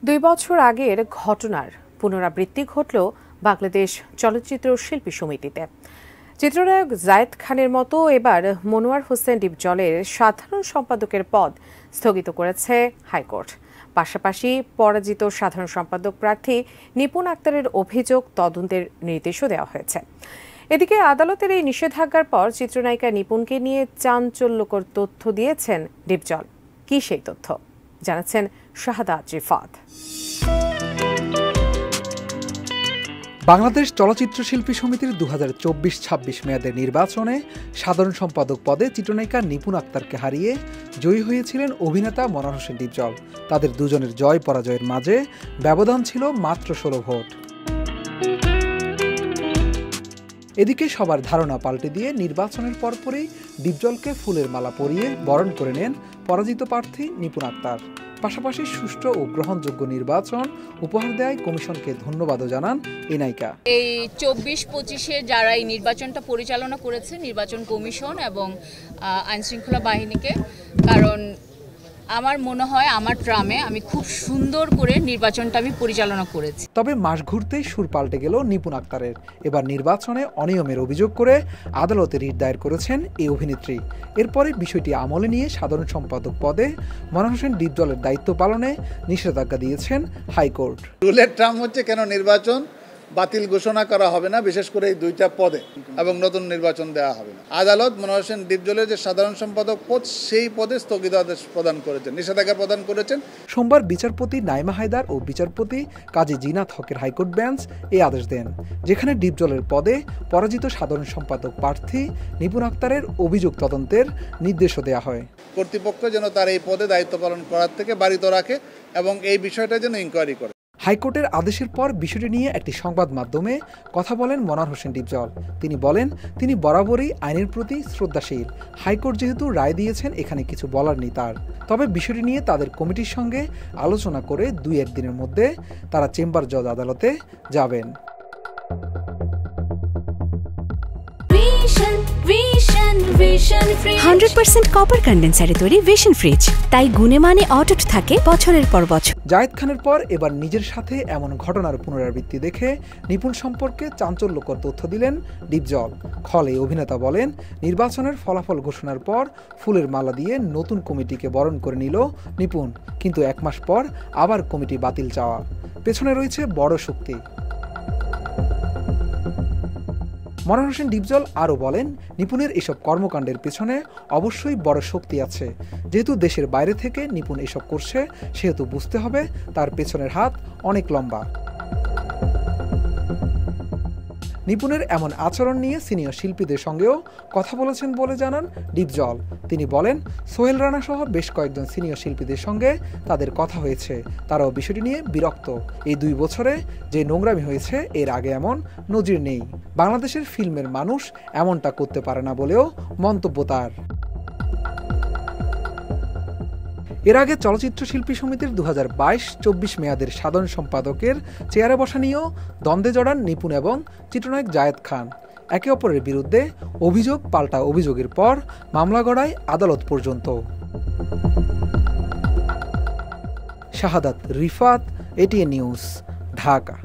2 বছর আগের ঘটনার পুনরাবৃত্তি ঘটল বাংলাদেশ চলচ্চিত্র শিল্পী সমিতিতে। চিত্রনায়ক জায়েদ খানের মতো এবার মনোয়ার হোসেন ডিপজলের সাধারণ সম্পাদকের পদ স্থগিত করেছে হাইকোর্ট। পাশাপাশি পরাজিত সাধারণ সম্পাদক প্রার্থী নিপুণ আক্তারের অভিযোগ তদন্তের নির্দেশও দেওয়া হয়েছে। এদিকে আদালতের এই নিষেধাজ্ঞার পর চিত্রনায়িকা নিপুণকে নিয়ে চাঞ্চল্যকর তথ্য দিয়েছেন ডিপজল। কি সেই তথ্য জানাচ্ছেন শাহাদাত রিফাত। বাংলাদেশ চলচ্চিত্র শিল্পী সমিতির 2024-26 মেয়াদের নির্বাচনে সাধারণ সম্পাদক পদে চিত্রনায়িকা নিপুণ আক্তারকে হারিয়ে জয়ী হয়েছিলেন অভিনেতা মনোয়ার হোসেন ডিপজল। তাদের দুজনের জয় পরাজয়ের মাঝে ব্যবধান ছিল মাত্র 16 ভোট। এদিকে সবার ধারণা পাল্টে দিয়ে নির্বাচনের পরপরই ডিপজলকে ফুলের মালা পরিয়ে বরণ করে নেন পরাজিত প্রার্থী নিপুণ আক্তার। পাশাপাশি সুষ্ঠু ও গ্রহণযোগ্য নির্বাচন উপহার দেয় কমিশনকে ধন্যবাদও জানান এই নায়িকা। এই 24-25-এ যারা এই নির্বাচনটা পরিচালনা করেছে, নির্বাচন কমিশন এবং আইনশৃঙ্খলা বাহিনীকে, কারণ আমার মনে হয় আমার ট্রামে আমি খুব সুন্দর করে নির্বাচনটা আমি পরিচালনা করেছি। তবে মাস ঘুরতেই সুর পাল্টে গেল নিপুণ আক্তারের। এবার নির্বাচনে অনিয়মের অভিযোগ করে আদালতে রিট দায়ের করেছেন এই অভিনেত্রী। এরপরে বিষয়টি আমলে নিয়ে সাধারণ সম্পাদক পদে মনোয়ার হোসেন ডিপজলের দায়িত্ব পালনে নিষেধাজ্ঞা দিয়েছেন হাইকোর্ট। রুলের ট্রাম হচ্ছে কেন নির্বাচন বাতিল ঘোষণা করা হবে না, বিশেষ করে এই 2টা পদে, এবং নতুন নির্বাচন দেওয়া হবে না। আদালত মনোয়ার হোসেন ডিপজলের যে সাধারণ সম্পাদক পদ, সেই পদে স্থগিতাদেশ প্রদান করেছেন, নিষেধাজ্ঞা প্রদান করেছেন। সোমবার বিচারপতি নাইমা হায়দার ও বিচারপতি কাজী জিনাত হকের হাইকোর্ট বেঞ্চ এই আদেশ দেন, যেখানে ডিপজলের পদে পরাজিত সাধারণ সম্পাদক প্রার্থী নিপুণ আক্তারের অভিযোগ তদন্তের নির্দেশও দেওয়া হয়। কর্তৃপক্ষ যেন তার এই পদে দায়িত্ব পালন করার থেকে বারিত রাখে এবং এই বিষয়টা যেন ইনকোয়ারি করে। হাইকোর্টের আদেশের পর বিষয়টি নিয়ে একটি সংবাদ মাধ্যমে কথা বলেন মনোয়ার হোসেন ডিপজল। তিনি বলেন, তিনি বরাবরই আইনের প্রতি শ্রদ্ধাশীল। হাইকোর্ট যেহেতু রায় দিয়েছেন, এখানে কিছু বলার নেই তার। তবে বিষয়টি নিয়ে তাদের কমিটির সঙ্গে আলোচনা করে 2-1 দিনের মধ্যে তারা চেম্বার জজ আদালতে যাবেন। 100% কপার কন্ডেন্সারে তৈরি ভিশন ফ্রিজ, তাই গুণে মানে অটুট থাকে বছরের পর বছর। জায়েদ খানের পর এবার নিজের সাথে এমন ঘটনার পুনরাবৃত্তি দেখে নিপুণ সম্পর্কে চাঞ্চল্যকর তথ্য দিলেন ডিপজল। ফলে অভিনেতা বলেন, নির্বাচনের ফলাফল ঘোষণার পর ফুলের মালা দিয়ে নতুন কমিটিকে বরণ করে নিল নিপুণ, কিন্তু 1 মাস পর আবার কমিটি বাতিল চাওয়া। পেছনে রয়েছে বড় শক্তি। মনোয়ার হোসেন ডিপজল আরও বলেন, নিপুণের এসব কর্মকাণ্ডের পেছনে অবশ্যই বড় শক্তি আছে। যেহেতু দেশের বাইরে থেকে নিপুণ এসব করছে, সেহেতু বুঝতে হবে তার পেছনের হাত অনেক লম্বা। নিপুণের এমন আচরণ নিয়ে সিনিয়র শিল্পীদের সঙ্গেও কথা বলেছেন বলে জানান ডিপজল। তিনি বলেন, সোহেল রানা সহ বেশ কয়েকজন সিনিয়র শিল্পীদের সঙ্গে তাদের কথা হয়েছে, তারাও বিষয়টি নিয়ে বিরক্ত। এই 2 বছরে যে নোংরামি হয়েছে, এর আগে এমন নজির নেই। বাংলাদেশের ফিল্মের মানুষ এমনটা করতে পারে না বলেও মন্তব্য তার। এর আগে চলচ্চিত্র শিল্পী সমিতির 2022-24 মেয়াদের সাধারণ সম্পাদকের চেয়ারে বসা নিয়েও দ্বন্দ্বে জড়ান নিপুণ এবং চিত্রনায়ক জায়েদ খান। একে অপরের বিরুদ্ধে অভিযোগ পাল্টা অভিযোগের পর মামলা গড়ায় আদালত পর্যন্ত। শাহাদাত রিফাত, এটিএন নিউজ, ঢাকা।